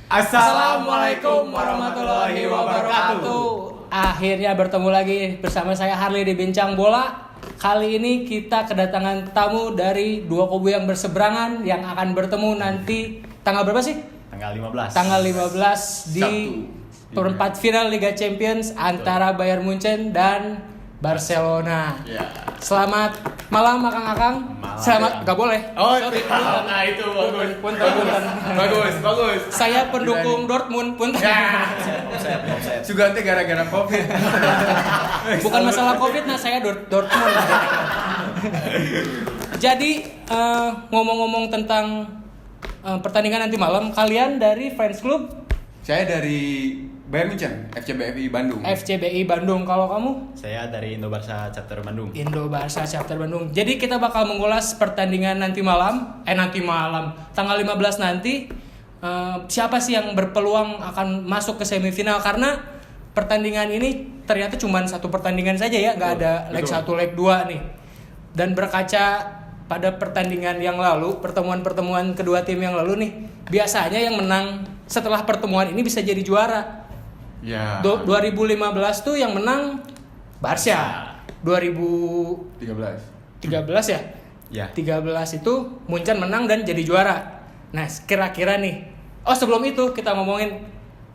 Assalamualaikum warahmatullahi wabarakatuh. Akhirnya bertemu lagi bersama saya Harley di Bincang Bola. Kali ini kita kedatangan tamu dari dua kubu yang berseberangan yang akan bertemu nanti tanggal berapa sih? Tanggal 15. Tanggal 15 di perempat final Liga Champions antara Bayern Munchen dan Barcelona. Ya. Selamat malam Akang-akang. Selamat, ya. gak boleh. Oh, sorry. nah itu bagus. Punten. Bagus. Saya pendukung Dortmund, punten. Offset. Sugante gara-gara Covid. Bukan masalah Covid, nah saya Dortmund. Jadi ngomong-ngomong tentang pertandingan nanti malam, kalian dari fans club? Saya dari Bayern Munchen, FCBFI Bandung. FCBI Bandung. Kalau kamu? Saya dari Indo Barca Chapter Bandung. Indo Barca Chapter Bandung. Jadi kita bakal mengulas pertandingan nanti malam, tanggal 15 nanti. Siapa sih yang berpeluang akan masuk ke semifinal? Karena pertandingan ini ternyata cuma satu pertandingan saja ya, nggak ada leg 1, leg 2 nih. Dan berkaca pada pertandingan yang lalu, pertemuan kedua tim yang lalu nih, biasanya yang menang setelah pertemuan ini bisa jadi juara. Ya. 2015 tuh yang menang Barca. 2013 ya? Ya. 13 itu Munchen menang dan jadi juara. Nah, kira-kira nih. Oh, sebelum itu kita ngomongin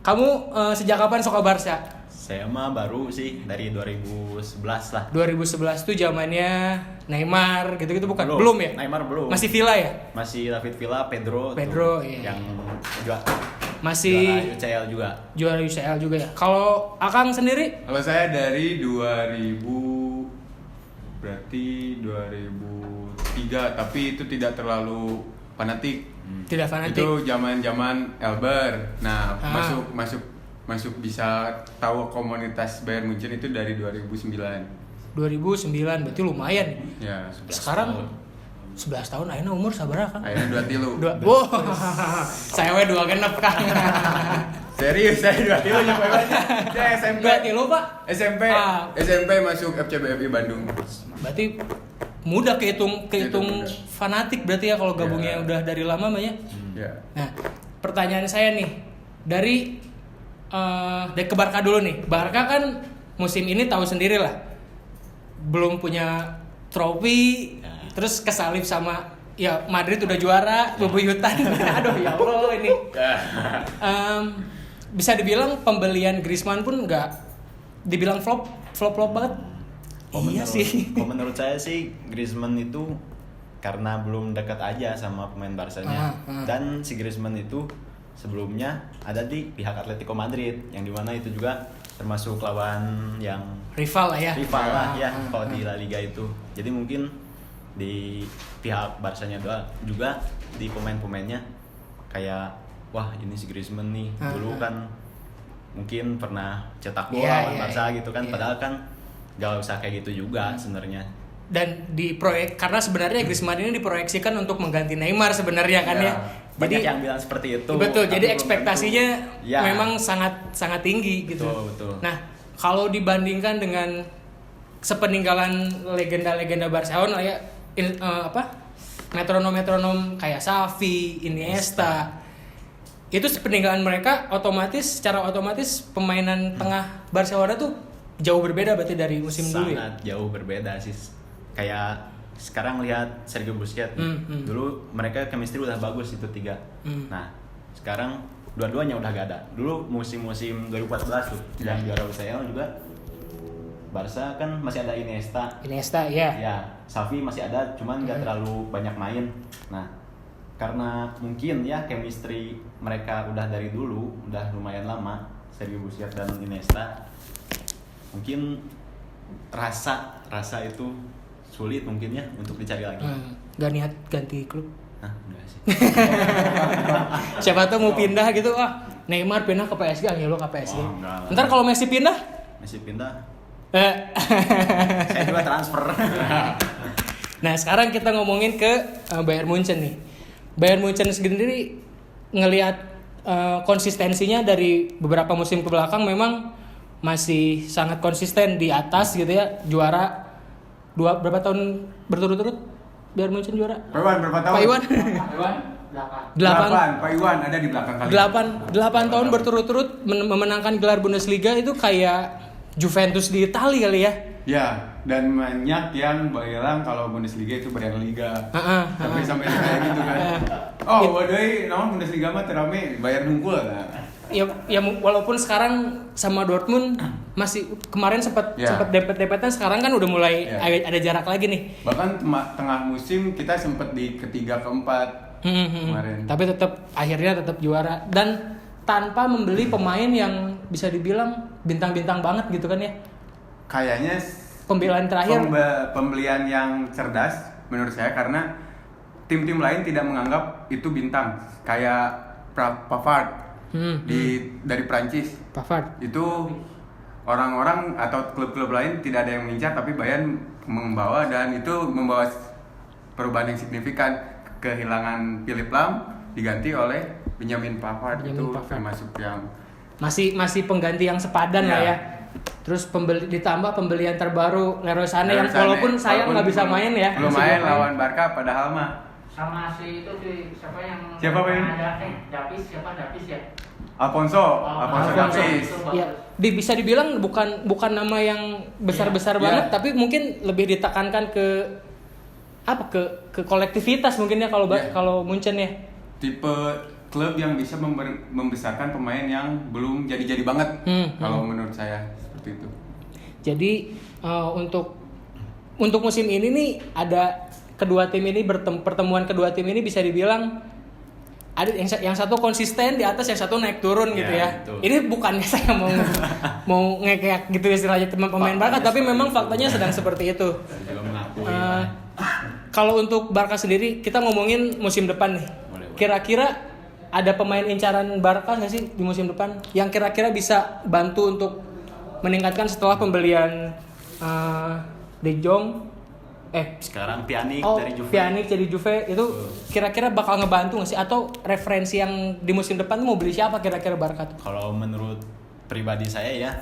kamu sejak kapan suka Barca? Saya mah baru sih dari 2011 lah. 2011 tuh zamannya Neymar gitu-gitu bukan? Belum Ya? Neymar belum. Masih Villa ya? Masih David Villa, Pedro Pedro, tuh, iya. yang juga Masih juara UCL juga. juara UCL juga ya. Kalau Akang sendiri? Kalau saya dari 2003, tapi itu tidak terlalu fanatik. Tidak fanatik. Itu zaman-zaman Elber. Nah, masuk bisa tahu komunitas Bayern Munchen itu dari 2009. 2009 berarti lumayan. Ya, Sekarang 11 tahun ayeuna umur sabaraha Kang? akhirnya 23. Wow. Saya we 2 genep Kang. Serius, saya 23 nyampe banget. Ya SMP. 23 Pak. SMP masuk FCBFI Bandung. Berarti mudah kehitung Mudah. fanatik berarti ya kalau gabungnya Ya. udah dari lama mah ya. Ya. Nah, pertanyaan saya nih dari ke Barca dulu nih. Barca kan musim ini tahu sendiri lah, belum punya trofi, terus kesalip sama ya Madrid udah juara, bebuyutan. Aduh ya Allah ini. Bisa dibilang pembelian Griezmann pun nggak dibilang flop banget. Iya sih. Kalau menurut saya sih Griezmann itu karena belum dekat aja sama pemain Barca-nya. Dan si Griezmann itu sebelumnya ada di pihak Atletico Madrid yang dimana itu juga termasuk lawan yang Rival lah ya. Kalau di La Liga itu. Jadi mungkin di pihak Barca-nya juga di pemain-pemainnya kayak wah ini si Griezmann nih dulu kan mungkin pernah cetak gol lawan Barca gitu kan. Padahal kan gak usah kayak gitu juga sebenarnya. Dan karena sebenarnya Griezmann ini diproyeksikan untuk mengganti Neymar sebenarnya kan ya. Jadi yang bilang seperti itu. Betul. Jadi ekspektasinya ya, memang sangat tinggi gitu. Betul. Nah, kalau dibandingkan dengan sepeninggalan legenda-legenda Barcelona ya metronom kayak Xavi, Iniesta. Itu sepeninggalan mereka secara otomatis permainan tengah Barcelona tuh jauh berbeda berarti dari musim dulu ya. Sangat jauh berbeda sih. Kayak sekarang lihat Sergio Busquets. Dulu mereka chemistry udah bagus itu 3. Nah, sekarang dua-duanya udah gak ada. Dulu musim 2014 tuh yang juara UCL juga Barca kan masih ada Iniesta ya. Ya, Xavi masih ada, cuman nggak terlalu banyak main. Nah, karena mungkin ya chemistry mereka udah dari dulu, udah lumayan lama, Sergio Busquets dan Iniesta. Mungkin rasa itu sulit mungkin ya untuk dicari lagi. Gak niat ganti klub? Nah, enggak sih. Siapa tuh mau pindah gitu, Neymar pindah ke PSG, Angelo ke PSG. Ntar kalau Messi pindah? Saya juga transfer. Nah, sekarang kita ngomongin ke Bayern Munchen nih. Bayern Munchen sendiri ngelihat konsistensinya dari beberapa musim ke belakang memang masih sangat konsisten di atas gitu ya. Juara berapa tahun berturut-turut Bayern Munchen juara? Berapa tahun? Pak Iwan? 8. Pak Iwan ada di belakang kalian. 8 tahun berturut-turut memenangkan gelar Bundesliga itu kayak Juventus di Italia kali ya. Ya, dan banyak yang bilang kalau Bundesliga itu Bayernliga. Sampai kayak gitu kan. Oh, waduh, naon Bundesliga mah terame Bayern nungkul lah. Ya walaupun sekarang sama Dortmund masih kemarin sempat dempet-dempetan, sekarang kan udah mulai ada jarak lagi nih. Bahkan tengah musim kita sempat di ketiga keempat kemarin. Tapi akhirnya tetap juara dan tanpa membeli pemain yang bisa dibilang bintang-bintang banget gitu kan ya. Kayaknya pembelaan terakhir pembelian yang cerdas menurut saya karena tim-tim lain tidak menganggap itu bintang. Kayak Pavard dari Prancis. Pavard itu orang-orang atau klub-klub lain tidak ada yang mengincar, tapi Bayern membawa dan itu membawa perubahan yang signifikan. Kehilangan Philipp Lahm diganti oleh Benjamin Pavard. Termasuk yang masih pengganti yang sepadan lah ya. Terus ditambah pembelian terbaru Leroy Sané yang walaupun sayang nggak bisa main ya. Belum main lawan Barca padahal mah. Sama si itu siapa main? Davis ya? Alfonso Davis. Ya, bisa dibilang bukan nama yang besar-besar banget, tapi mungkin lebih ditekankan ke kolektivitas mungkin ya kalau Munchen ya. Tipe klub yang bisa membesarkan pemain yang belum jadi banget. Kalau menurut saya seperti itu. Jadi untuk musim ini nih ada kedua tim ini pertemuan kedua tim ini bisa dibilang ada yang satu konsisten di atas, yang satu naik turun gitu ya. Betul. Ini bukannya saya mau ngekek gitu istilahnya teman pemain Barca, tapi memang faktanya sedang seperti itu. Kalau untuk Barca sendiri kita ngomongin musim depan nih. Kira-kira ada pemain incaran Barca nggak sih di musim depan yang kira-kira bisa bantu untuk meningkatkan setelah pembelian De Jong? Sekarang Pjanic dari Juve itu kira-kira bakal ngebantu nggak sih, atau referensi yang di musim depan tuh mau beli siapa kira-kira Barca tuh? Kalau menurut pribadi saya ya,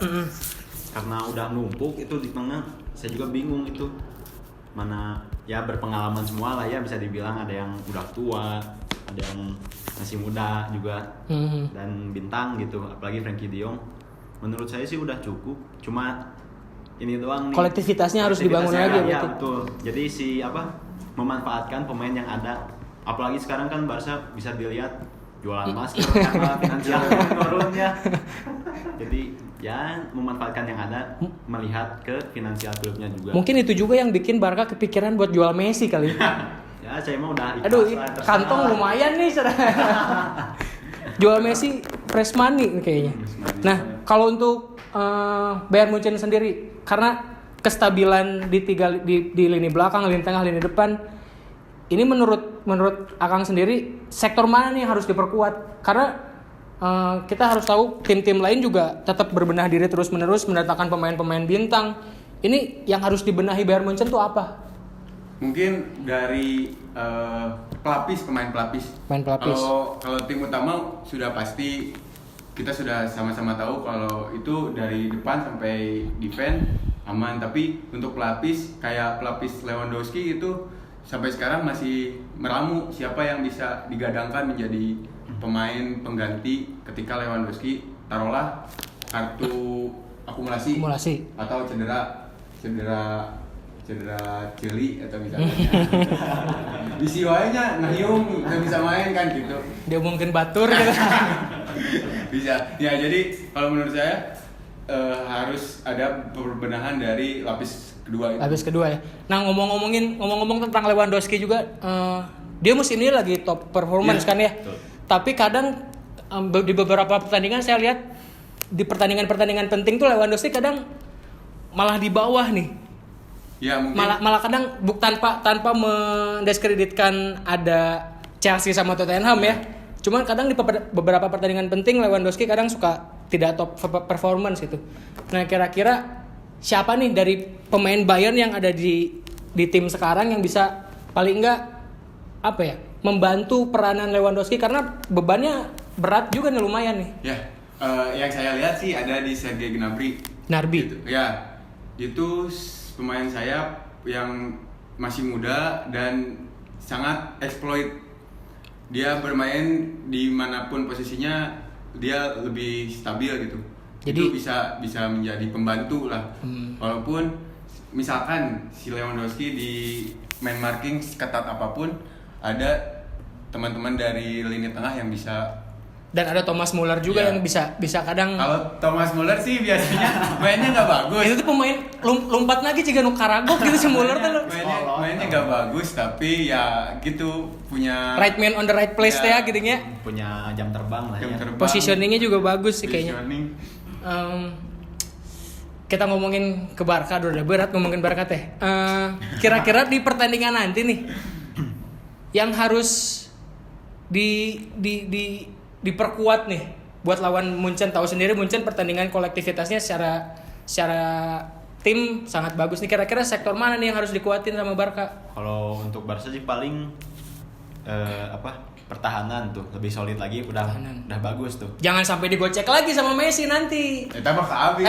karena udah numpuk itu di tengah, saya juga bingung itu mana ya, berpengalaman semua lah ya, bisa dibilang ada yang udah tua, ada yang masih muda juga, dan bintang gitu, apalagi Frenkie De Jong. Menurut saya sih udah cukup, cuma ini doang nih. Kolektivitasnya harus dibangun lagi ya, betul. Jadi memanfaatkan pemain yang ada. Apalagi sekarang kan Barca bisa dilihat jualan masker karena finansial turun ya. Jadi ya memanfaatkan yang ada, melihat ke finansial klubnya juga. Mungkin itu juga yang bikin Barca kepikiran buat jual Messi kali. Ya saya mah udah aduh, kantong lumayan nih. Jual Messi fresh money kayaknya. Nah, kalau untuk Bayern Munchen sendiri, karena kestabilan di lini belakang, lini tengah, lini depan, ini menurut Akang sendiri sektor mana nih yang harus diperkuat? Karena kita harus tahu tim-tim lain juga tetap berbenah diri terus-menerus mendatangkan pemain-pemain bintang. Ini yang harus dibenahi Bayern Munchen tuh apa? Mungkin dari pemain pelapis. Kalau tim utama sudah pasti kita sudah sama-sama tahu kalau itu dari depan sampai defense aman, tapi untuk pelapis kayak pelapis Lewandowski itu sampai sekarang masih meramu siapa yang bisa digadangkan menjadi pemain pengganti ketika Lewandowski taruhlah kartu akumulasi. Atau cedera celi atau misalnya bisi wae-nya ngahiung nggak bisa main kan gitu. Dia mungkin batur gitu. Bisa. Ya jadi kalau menurut saya harus ada perbenahan dari lapis kedua itu. Lapis kedua ya. Nah ngomong tentang Lewandowski juga, dia musim ini lagi top performance kan ya. Betul. Tapi kadang di beberapa pertandingan saya lihat di pertandingan penting tuh Lewandowski kadang malah di bawah nih. Ya mungkin. Malah kadang tanpa mendiskreditkan ada Chelsea sama Tottenham ya. Cuman kadang di beberapa pertandingan penting Lewandowski kadang suka tidak top performance gitu. Nah kira-kira siapa nih dari pemain Bayern yang ada di tim sekarang yang bisa paling enggak membantu peranan Lewandowski, karena bebannya berat juga nih, lumayan nih. Ya, yang saya lihat sih ada di Sergei Gnabry. Gitu. Ya, itu pemain sayap yang masih muda dan sangat exploit dia bermain dimanapun posisinya dia lebih stabil gitu. Jadi- itu bisa menjadi pembantu lah. Walaupun misalkan si Lewandowski di man marking ketat apapun, ada teman-teman dari lini tengah yang bisa. Dan ada Thomas Muller juga Iya. yang bisa kadang Kalau Thomas Muller sih biasanya mainnya nggak bagus. itu tuh pemain lompat lagi jika nu karagok gitu si Muller tuh. mainnya nggak bagus, tapi ya gitu punya Right man on the right place Ya. teh gitu nya. Punya jam terbang lah jam ya. terbang, Positioningnya juga bagus sih kayaknya. positioning. Kita ngomongin ke Barca udah berat ngomongin Barca teh. Kira-kira di pertandingan nanti nih yang harus diperkuat nih buat lawan Munchen. Tahu sendiri Munchen pertandingan kolektivitasnya secara tim sangat bagus nih. Kira-kira sektor mana nih yang harus dikuatin sama Barca? Kalau untuk Barca sih paling pertahanan tuh lebih solid lagi, udah bagus tuh. Jangan sampai digocek lagi sama Messi nanti. Tambah ke Abi.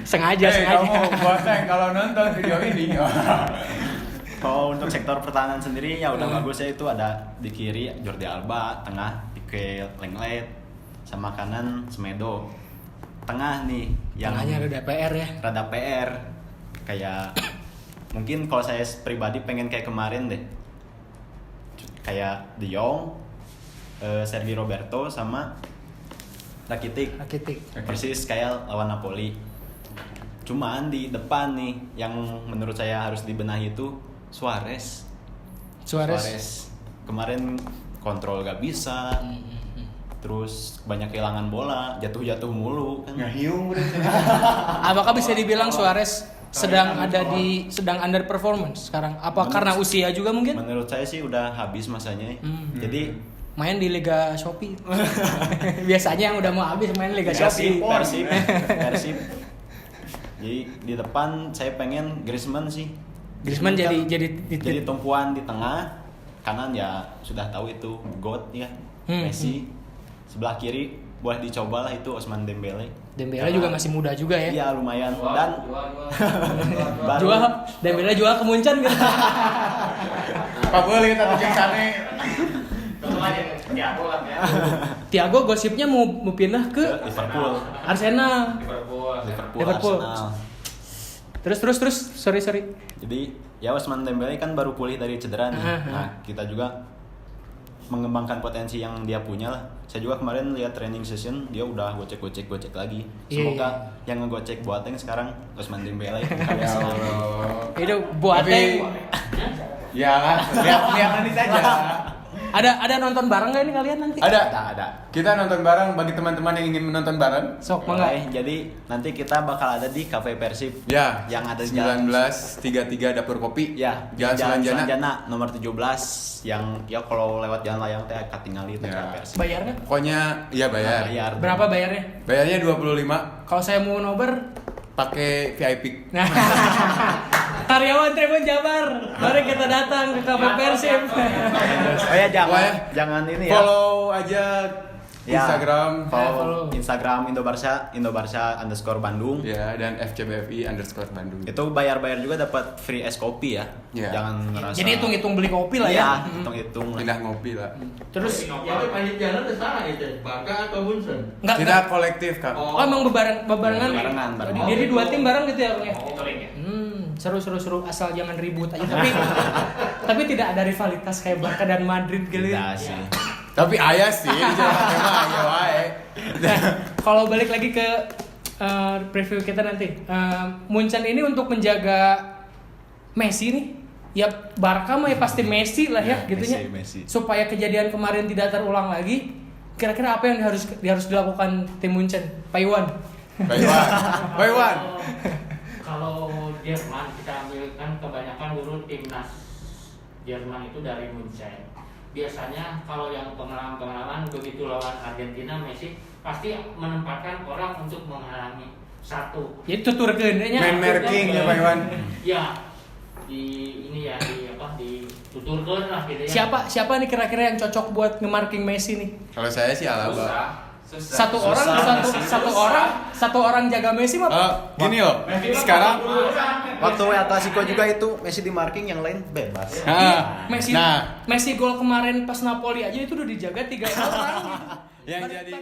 Sengaja. Kamu bosan kalau nonton video ini. Kalau untuk sektor pertahanan sendiri ya udah bagus ya, itu ada di kiri Jordi Alba, tengah Pique Lenglet, sama kanan Semedo. Tengah nih yang Tengahnya ada PR ya. rada PR. Kayak mungkin kalau saya pribadi pengen kayak kemarin deh. Kayak De Jong, Sergi Roberto sama Rakitic. Persis kayak lawan Napoli. Cuman di depan nih yang menurut saya harus dibenahi itu Suarez. Kemarin kontrol gak bisa. Terus banyak kehilangan bola, jatuh mulu kan. Ngahiung udah. Apakah bisa dibilang Suarez sedang underperformance sekarang? Apa karena usia juga mungkin? Menurut saya sih udah habis masanya. Jadi Main di Liga Shopee. Biasanya yang udah mau habis main Liga Shopee. Persib. Jadi di depan saya pengen Griezmann sih. Griezmann kan jadi tumpuan di tengah, kanan ya sudah tahu itu GOAT ya. Messi. Sebelah kiri boleh dicoba lah itu Ousmane Dembele. Dembele juga masih muda juga ya. Iya lumayan dan baru Jual Dembele jual ke Munchen gitu. Pak boleh kita bikin sana. Thiago gosipnya mau pindah ke Liverpool. Arsenal. Liverpool. Arsenal. Terus sorry. Jadi ya Ousmane Dembele kan baru pulih dari cedera nih. Nah, kita juga mengembangkan potensi yang dia punya lah. Saya juga kemarin lihat training session, dia udah gocek lagi. Semoga yang ngegocek Boateng sekarang Ousmane Dembele. Ya Allah. Itu Boateng. Ya kan, lihat nanti saja. Ada nonton bareng gak ini kalian nanti? Ada. Kita nonton bareng bagi teman-teman yang ingin menonton bareng. Sok Oke, mangga. jadi nanti kita bakal ada di Cafe Persib. Ya, Yang ada di Jalan 1933 Dapur Kopi. Ya, Jalan Selanjana. nomor 17 yang ya kalau lewat jalan layang teh katingali teh Ya. Persib. Bayarnya? Pokoknya iya bayar. Bayar. Berapa bayarnya? Bayarnya 25 Kalau saya mau nobar, pakai VIP. nah, karyawan Tribun Jabar, mari kita datang ke Cafe Persib. Oh ya jangan ini ya. Follow aja Ya, Instagram. follow. Instagram Indobarsa _Bandung. Ya, dan FCBFI_Bandung. Itu bayar juga dapat free es kopi ya. Ya. Jangan ngerasa. Jadi hitung-hitung beli kopi lah Iya, ya. hitung-hitung lah. Pindah ngopi lah. Terus Ya itu panjat jalan ke sana itu. Barca atau Munchen? enggak. Kita kolektif, Kak. Oh, emang bebarengan. Barengan. Jadi dua tim bareng gitu ya, Bang ya? Oh, keren ya. Seru asal jangan ribut aja. Tapi tidak ada rivalitas kayak Barca dan Madrid gitu. Tidak sih. Tapi ayah sih, di Jawa Tengah ayo wae. Nah, kalau balik lagi ke preview kita nanti, Munchen ini untuk menjaga Messi nih, ya Barca mah ya pasti Messi lah ya, gitunya. Messi. Supaya kejadian kemarin tidak terulang lagi, kira-kira apa yang harus dilakukan tim Munchen, Pak Iwan? Pak Iwan. Kalau Jerman kita ambil kan kebanyakan dulu timnas Jerman itu dari Munchen. Biasanya kalau yang pengalaman begitu lawan Argentina, Messi pasti menempatkan orang untuk menghalangi satu. Jadi tuturkeun nya. Man marking ya Pak Iwan. Ya dituturkeun lah gitu ya. Siapa nih kira-kira yang cocok buat nge-marking Messi nih? Kalau saya sih Alaba. satu orang jaga Messi mah. Gini loh, sekarang Waktu Atletico juga itu Messi di marking, yang lain bebas. Messi gol kemarin pas Napoli aja itu udah dijaga 3 orang. Yang jadi